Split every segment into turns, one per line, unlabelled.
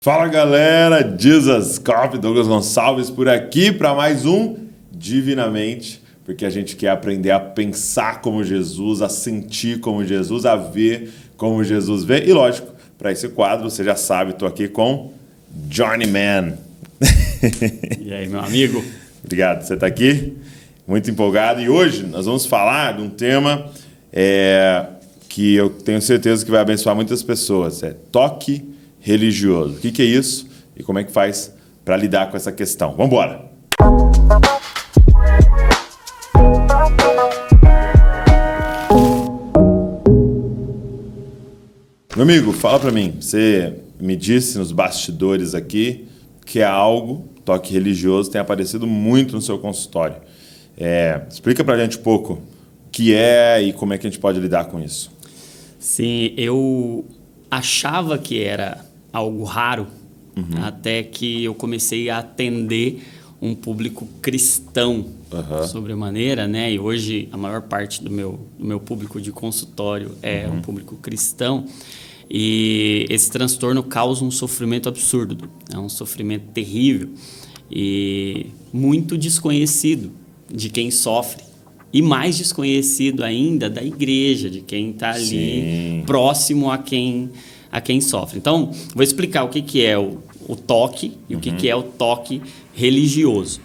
Fala galera, Jesus Cop, Douglas Gonçalves por aqui para mais um Divinamente, porque a gente quer aprender a pensar como Jesus, a sentir como Jesus, a ver como Jesus vê. E lógico, para esse quadro, você já sabe, estou aqui com Johnny Man.
E aí, meu amigo?
Obrigado, você está aqui? Muito empolgado. E hoje nós vamos falar de um tema que eu tenho certeza que vai abençoar muitas pessoas. É toque religioso. O que é isso e como é que faz para lidar com essa questão? Vamos embora! Meu amigo, fala para mim. Você me disse nos bastidores aqui que é algo, toque religioso, tem aparecido muito no seu consultório. Explica para a gente um pouco o que é e como é que a gente pode lidar com isso.
Sim, eu achava que era algo raro, até que eu comecei a atender um público cristão sobremaneira, né? E hoje a maior parte do meu público de consultório é um público cristão. E esse transtorno causa um sofrimento absurdo, é um sofrimento terrível e muito desconhecido de quem sofre. E mais desconhecido ainda da igreja, de quem está ali próximo a quem sofre. Então, vou explicar o que é o toque e o que é o toque religioso.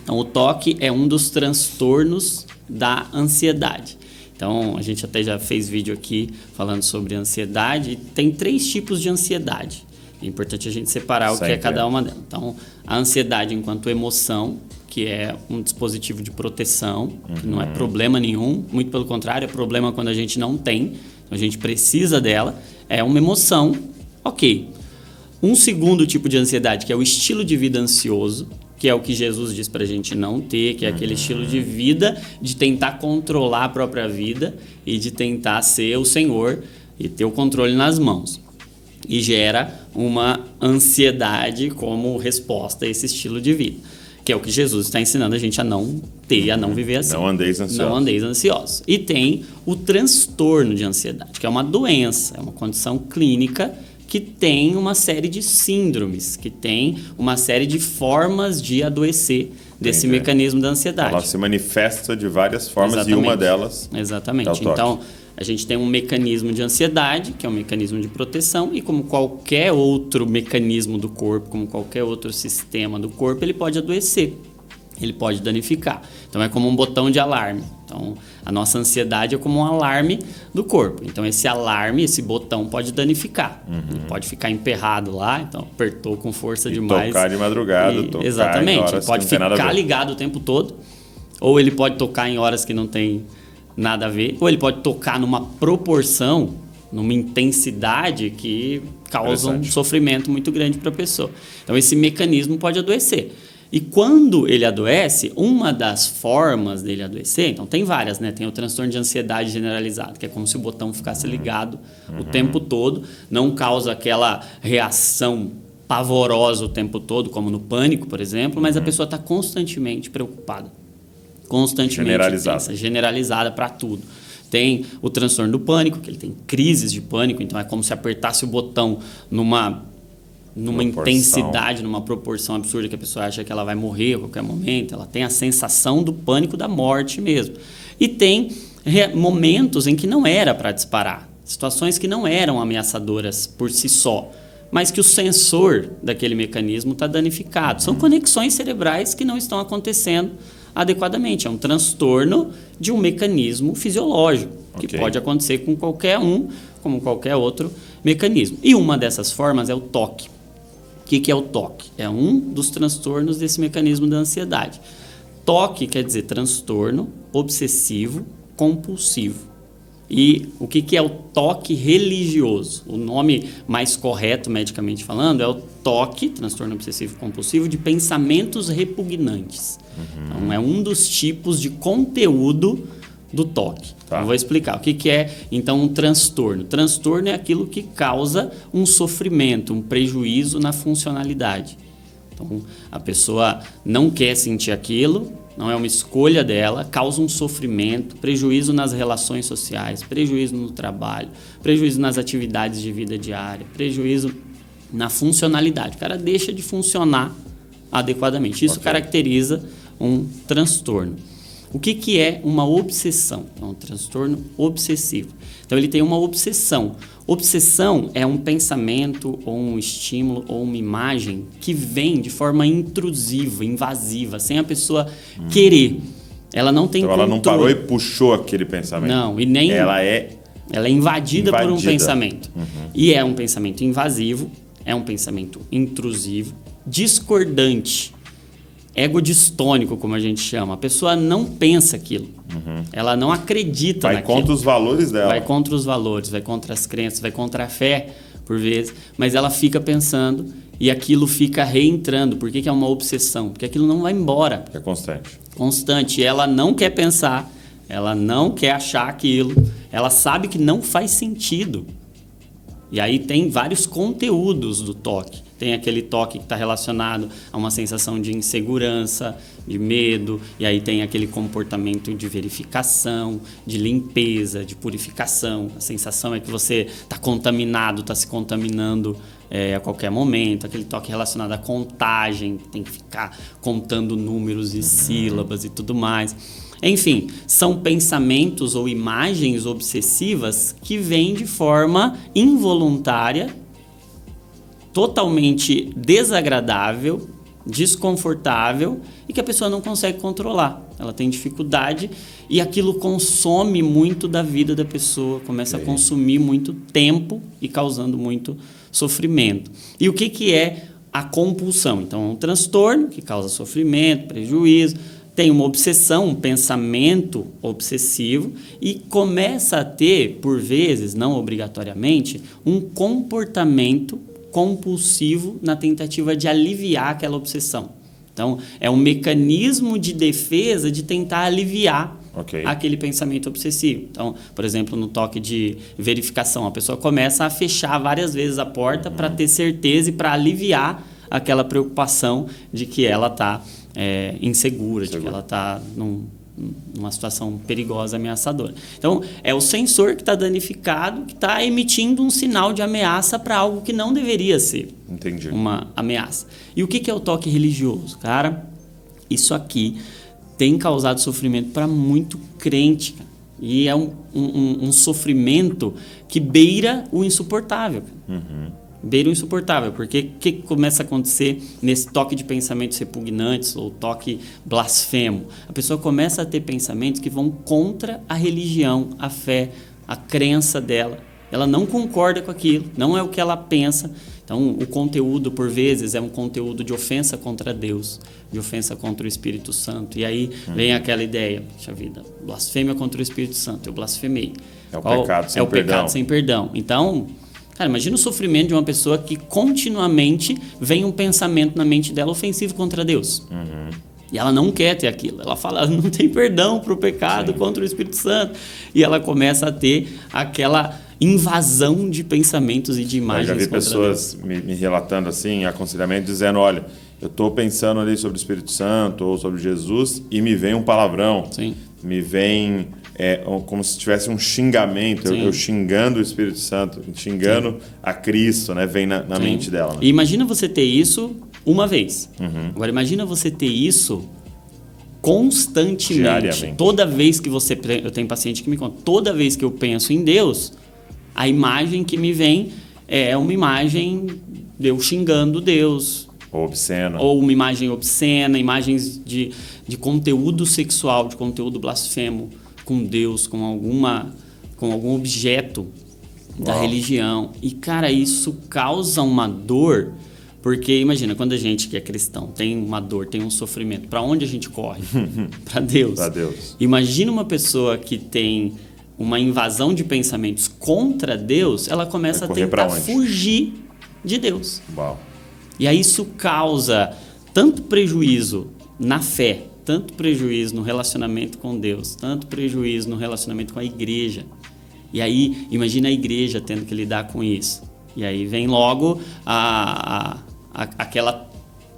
Então, o toque é um dos transtornos da ansiedade. Então, a gente até já fez vídeo aqui falando sobre ansiedade. Tem 3 tipos de ansiedade. É importante a gente separar o que é cada uma delas. Então, a ansiedade enquanto emoção, que é um dispositivo de proteção, que não é problema nenhum, muito pelo contrário, é problema quando a gente não tem, então a gente precisa dela, é uma emoção, ok. Um segundo tipo de ansiedade, que é o estilo de vida ansioso, que é o que Jesus diz pra gente não ter, que é aquele estilo de vida de tentar controlar a própria vida e de tentar ser o Senhor e ter o controle nas mãos. E gera uma ansiedade como resposta a esse estilo de vida. Que é o que Jesus está ensinando a gente a não ter, a não viver assim.
Não andeis ansiosos.
Não andeis ansiosos. E tem o transtorno de ansiedade, que é uma doença, é uma condição clínica que tem uma série de síndromes, que tem uma série de formas de adoecer desse mecanismo da ansiedade.
Ela se manifesta de várias formas e uma delas...
Exatamente.
É o toque.
Então, a gente tem um mecanismo de ansiedade, que é um mecanismo de proteção, e como qualquer outro mecanismo do corpo, como qualquer outro sistema do corpo, ele pode adoecer, ele pode danificar. Então, é como um botão de alarme. Então, a nossa ansiedade é como um alarme do corpo. Então, esse alarme, esse botão pode danificar. Ele pode ficar emperrado lá, então apertou com força demais.
Tocar de madrugada, tocar
exatamente,
em horas
ele pode
que não tem nada a
ficar
ver.
ligado o tempo todo, ou ele pode tocar em horas que não tem nada a ver, ou ele pode tocar numa proporção, numa intensidade que causa um sofrimento muito grande para a pessoa. Então, esse mecanismo pode adoecer. E quando ele adoece, uma das formas dele adoecer, então tem várias, né? Tem o transtorno de ansiedade generalizado, que é como se o botão ficasse ligado o tempo todo, não causa aquela reação pavorosa o tempo todo, como no pânico, por exemplo, mas a pessoa está constantemente preocupada. Constantemente generalizada para tudo. Tem o transtorno do pânico, que ele tem crises de pânico, então é como se apertasse o botão numa intensidade, numa proporção absurda que a pessoa acha que ela vai morrer a qualquer momento. Ela tem a sensação do pânico da morte mesmo. E tem momentos em que não era para disparar, situações que não eram ameaçadoras por si só, mas que o sensor daquele mecanismo está danificado. São conexões cerebrais que não estão acontecendo adequadamente. É um transtorno de um mecanismo fisiológico, que pode acontecer com qualquer um, como qualquer outro mecanismo. E uma dessas formas é o toque. O que é o toque? É um dos transtornos desse mecanismo da ansiedade. Toque quer dizer transtorno obsessivo compulsivo. E o que é o toque religioso? O nome mais correto, medicamente falando, é o toque, transtorno obsessivo compulsivo, de pensamentos repugnantes. Então, é um dos tipos de conteúdo do toque. Eu vou explicar o que é, então, um transtorno. Transtorno é aquilo que causa um sofrimento, um prejuízo na funcionalidade. Então, a pessoa não quer sentir aquilo, não é uma escolha dela, causa um sofrimento, prejuízo nas relações sociais, prejuízo no trabalho, prejuízo nas atividades de vida diária, prejuízo na funcionalidade. O cara deixa de funcionar adequadamente. Isso caracteriza um transtorno. O que é uma obsessão? É um transtorno obsessivo. Então, ele tem uma obsessão. Obsessão é um pensamento, ou um estímulo, ou uma imagem que vem de forma intrusiva, invasiva, sem a pessoa querer. Ela não tem controle.
Ela não parou e puxou aquele pensamento.
Não, e nem... Ela é invadida por um pensamento. E é um pensamento invasivo, é um pensamento intrusivo, discordante, egodistônico, como a gente chama. A pessoa não pensa aquilo. Ela não acredita naquilo.
Vai contra os valores dela.
Vai contra os valores, vai contra as crenças, vai contra a fé, por vezes. Mas ela fica pensando e aquilo fica reentrando. Por que é uma obsessão? Porque aquilo não vai embora.
É constante.
Constante. E ela não quer pensar, ela não quer achar aquilo. Ela sabe que não faz sentido. E aí tem vários conteúdos do toque. Tem aquele toque que está relacionado a uma sensação de insegurança, de medo. E aí tem aquele comportamento de verificação, de limpeza, de purificação. A sensação é que você está contaminado, está se contaminando a qualquer momento. Aquele toque relacionado à contagem, tem que ficar contando números e sílabas e tudo mais. Enfim, são pensamentos ou imagens obsessivas que vêm de forma involuntária, totalmente desagradável, desconfortável e que a pessoa não consegue controlar. Ela tem dificuldade e aquilo consome muito da vida da pessoa, começa a consumir muito tempo e causando muito sofrimento. E o que é a compulsão? Então, é um transtorno que causa sofrimento, prejuízo, tem uma obsessão, um pensamento obsessivo e começa a ter, por vezes, não obrigatoriamente, um comportamento compulsivo na tentativa de aliviar aquela obsessão. Então, é um mecanismo de defesa de tentar aliviar aquele pensamento obsessivo. Então, por exemplo, no toque de verificação, a pessoa começa a fechar várias vezes a porta para ter certeza e para aliviar aquela preocupação de que ela está insegura, de que ela está numa situação perigosa, ameaçadora. Então, é o sensor que está danificado, que está emitindo um sinal de ameaça para algo que não deveria ser uma ameaça. E o que é o toque religioso? Cara, isso aqui tem causado sofrimento para muito crente, cara. E é um sofrimento que beira o insuportável. Beira o insuportável, porque o que começa a acontecer nesse toque de pensamentos repugnantes ou toque blasfemo? A pessoa começa a ter pensamentos que vão contra a religião, a fé, a crença dela. Ela não concorda com aquilo, não é o que ela pensa. Então, o conteúdo, por vezes, é um conteúdo de ofensa contra Deus, de ofensa contra o Espírito Santo. E aí vem aquela ideia, puxa vida, blasfêmia contra o Espírito Santo, eu blasfemei.
É o pecado sem perdão. É o
pecado sem perdão. Então, cara, imagina o sofrimento de uma pessoa que continuamente vem um pensamento na mente dela ofensivo contra Deus. E ela não quer ter aquilo. Ela fala, não tem perdão para o pecado contra o Espírito Santo. E ela começa a ter aquela invasão de pensamentos e de imagens.
Eu já vi pessoas me relatando assim, em aconselhamento, dizendo, olha, eu estou pensando ali sobre o Espírito Santo ou sobre Jesus e me vem um palavrão.
Sim.
Me vem como se tivesse um xingamento, eu xingando o Espírito Santo, xingando a Cristo, né? Vem na mente dela. Né?
E imagina você ter isso uma vez. Agora imagina você ter isso constantemente.
Diariamente.
Toda vez que você... Eu tenho paciente que me conta, toda vez que eu penso em Deus, a imagem que me vem é uma imagem de eu xingando Deus.
Ou obscena.
Ou uma imagem obscena, imagens de conteúdo sexual, de conteúdo blasfemo com Deus, com algum objeto da religião. E, cara, isso causa uma dor, porque imagina, quando a gente que é cristão tem uma dor, tem um sofrimento, para onde a gente corre? Para Deus.
Para Deus.
Imagina uma pessoa que tem uma invasão de pensamentos contra Deus, ela começa a tentar fugir de Deus.
Uau.
E aí isso causa tanto prejuízo na fé, tanto prejuízo no relacionamento com Deus, tanto prejuízo no relacionamento com a igreja. E aí, imagina a igreja tendo que lidar com isso. E aí vem logo aquela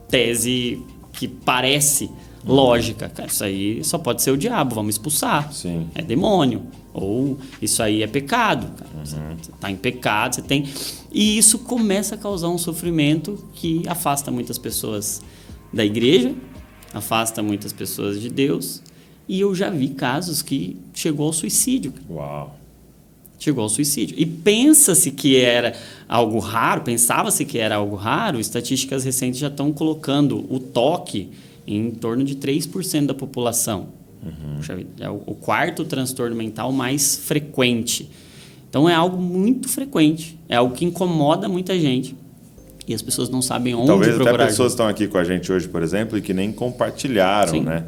tese que parece lógica. Cara, isso aí só pode ser o diabo, vamos expulsar.
Sim.
É demônio. Ou isso aí é pecado. Cara. Você está em pecado, você tem... E isso começa a causar um sofrimento que afasta muitas pessoas da igreja, afasta muitas pessoas de Deus. E eu já vi casos que chegou ao suicídio.
Uau!
Chegou ao suicídio. E pensa-se que era algo raro, pensava-se que era algo raro, estatísticas recentes já estão colocando o toque em torno de 3% da população. Puxa vida, é o quarto transtorno mental mais frequente. Então é algo muito frequente, é algo que incomoda muita gente. E as pessoas não sabem onde
Talvez
procurar
até pessoas
ajuda.
estão aqui com a gente hoje, por exemplo, e que nem compartilharam,
Sim.
né?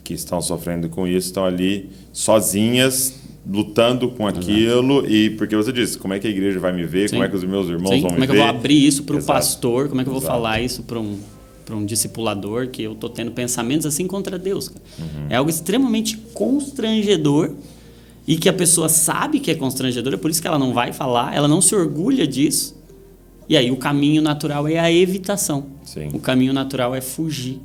Que estão sofrendo com isso, estão ali sozinhas, lutando com aquilo. E porque você disse, como é que a igreja vai me ver?
Sim.
Como é que os meus irmãos
Sim.
vão
Como
me
é que
ver?
eu vou abrir isso para o
Exato.
pastor? Como é que eu vou
Exato.
falar isso para um discipulador que eu estou tendo pensamentos assim contra Deus? Cara. É algo extremamente constrangedor e que a pessoa sabe que é constrangedor, é por isso que ela não vai falar, ela não se orgulha disso. E aí o caminho natural é a evitação.
Sim.
O caminho natural é fugir.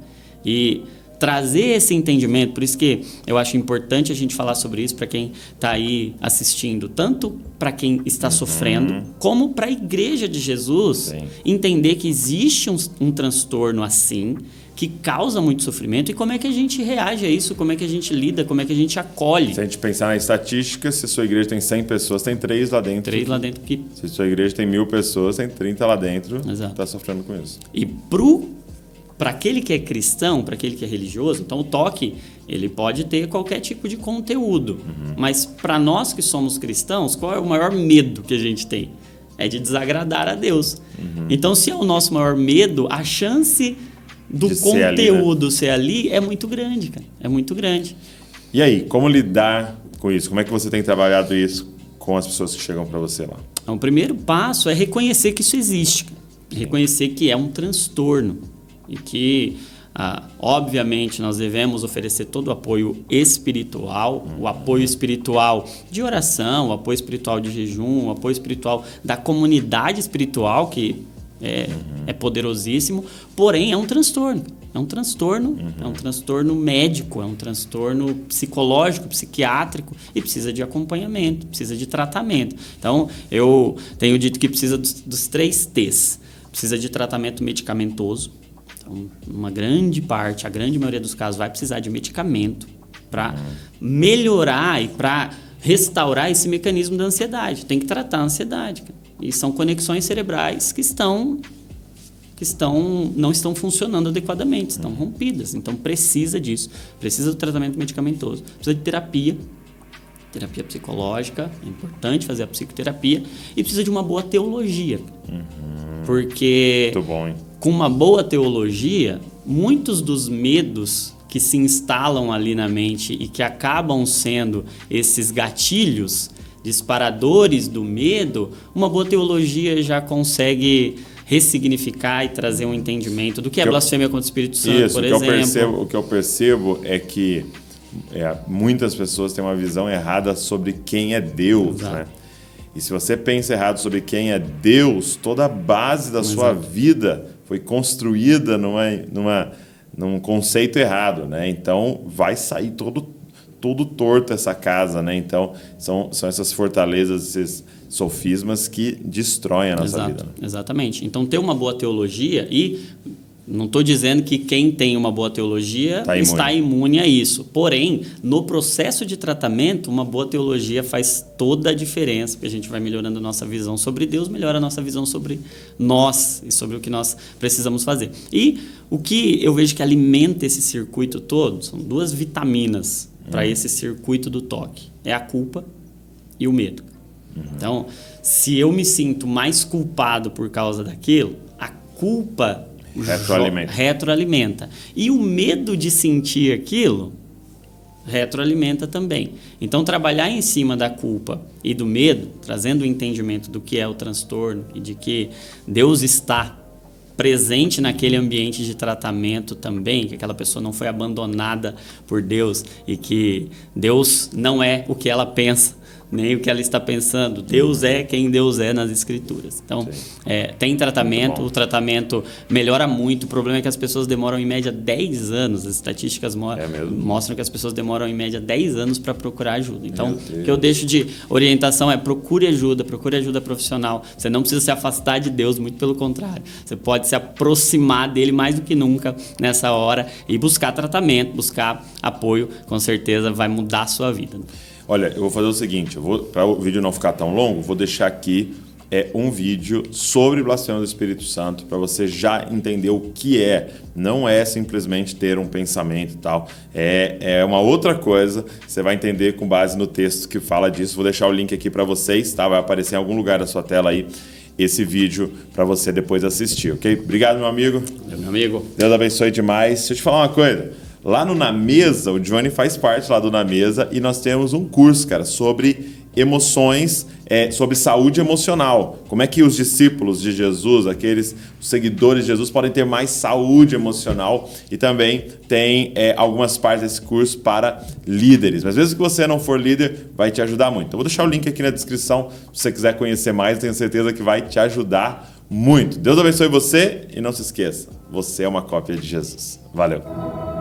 E trazer esse entendimento, por isso que eu acho importante a gente falar sobre isso para quem está aí assistindo, tanto para quem está sofrendo, como para a igreja de Jesus,
Sim.
entender que existe um transtorno assim, que causa muito sofrimento, e como é que a gente reage a isso, como é que a gente lida, como é que a gente acolhe.
Se a gente pensar na estatística, se a sua igreja tem 100 pessoas, tem 3 lá dentro.
3 lá dentro que...
Se a sua igreja tem 1.000 pessoas, tem 30 lá dentro que
Exato.
está sofrendo com isso.
E para aquele que é cristão, para aquele que é religioso, então o toque, ele pode ter qualquer tipo de conteúdo. Mas para nós que somos cristãos, qual é o maior medo que a gente tem? É de desagradar a Deus. Então, se é o nosso maior medo, a chance do
De ser ali,
conteúdo ser ali é muito grande, cara. É muito grande.
E aí, como lidar com isso? Como é que você tem trabalhado isso com as pessoas que chegam para você lá?
Então, o primeiro passo é reconhecer que isso existe. Cara. Reconhecer que é um transtorno. E que, obviamente, nós devemos oferecer todo o apoio espiritual, o apoio espiritual de oração, o apoio espiritual de jejum, o apoio espiritual da comunidade espiritual, que é poderosíssimo, porém é um transtorno. É um transtorno médico, é um transtorno psicológico, psiquiátrico e precisa de acompanhamento, precisa de tratamento. Então, eu tenho dito que precisa dos 3 T's. Precisa de tratamento medicamentoso. Então, uma grande parte, a grande maioria dos casos, vai precisar de medicamento para melhorar e para restaurar esse mecanismo da ansiedade. Tem que tratar a ansiedade. Cara. E são conexões cerebrais que não estão funcionando adequadamente, estão rompidas. Então, precisa disso. Precisa do tratamento medicamentoso. Precisa de terapia psicológica. É importante fazer a psicoterapia. E precisa de uma boa teologia. Porque...
Muito bom, hein?
Com uma boa teologia, muitos dos medos que se instalam ali na mente e que acabam sendo esses gatilhos, disparadores do medo, uma boa teologia já consegue ressignificar e trazer um entendimento do que é blasfêmia contra o Espírito Santo, por exemplo.
O que eu percebo é que muitas pessoas têm uma visão errada sobre quem é Deus, né? E se você pensa errado sobre quem é Deus, toda a base da sua vida foi construída num conceito errado, né? Então, vai sair todo torto essa casa, né? Então, são essas fortalezas, esses sofismas que destroem a nossa vida. Né?
Exatamente. Então, ter uma boa teologia e... Não estou dizendo que quem tem uma boa teologia está imune a isso. Porém, no processo de tratamento, uma boa teologia faz toda a diferença, porque a gente vai melhorando a nossa visão sobre Deus, melhora a nossa visão sobre nós e sobre o que nós precisamos fazer. E o que eu vejo que alimenta esse circuito todo são 2 vitaminas para esse circuito do toque. É a culpa e o medo. Então, se eu me sinto mais culpado por causa daquilo, a culpa... retroalimenta. E o medo de sentir aquilo retroalimenta também. Então, trabalhar em cima da culpa e do medo, trazendo o entendimento do que é o transtorno e de que Deus está presente naquele ambiente de tratamento também, que aquela pessoa não foi abandonada por Deus e que Deus não é o que ela pensa. nem o que ela está pensando. Deus é quem Deus é nas Escrituras. Então, tem tratamento, o tratamento melhora muito. O problema é que as pessoas demoram em média 10 anos. As estatísticas mostram que as pessoas demoram em média 10 anos para procurar ajuda. Então, o que eu deixo de orientação é procure ajuda profissional. Você não precisa se afastar de Deus, muito pelo contrário. Você pode se aproximar dele mais do que nunca nessa hora e buscar tratamento, buscar apoio, com certeza vai mudar a sua vida.
Olha, eu vou fazer o seguinte, para o vídeo não ficar tão longo, vou deixar aqui um vídeo sobre blasfêmia do Espírito Santo, para você já entender o que é. Não é simplesmente ter um pensamento e tal, é uma outra coisa, você vai entender com base no texto que fala disso. Vou deixar o link aqui para vocês, tá? Vai aparecer em algum lugar da sua tela aí esse vídeo para você depois assistir, ok? Obrigado, meu amigo.
Meu amigo.
Deus abençoe demais. Deixa eu te falar uma coisa. Lá no Na Mesa, o Johnny faz parte lá do Na Mesa e nós temos um curso, cara, sobre emoções, sobre saúde emocional. Como é que os discípulos de Jesus, aqueles seguidores de Jesus, podem ter mais saúde emocional, e também tem algumas partes desse curso para líderes. Mas mesmo que você não for líder, vai te ajudar muito. Então, vou deixar o link aqui na descrição, se você quiser conhecer mais, tenho certeza que vai te ajudar muito. Deus abençoe você e não se esqueça, você é uma cópia de Jesus. Valeu!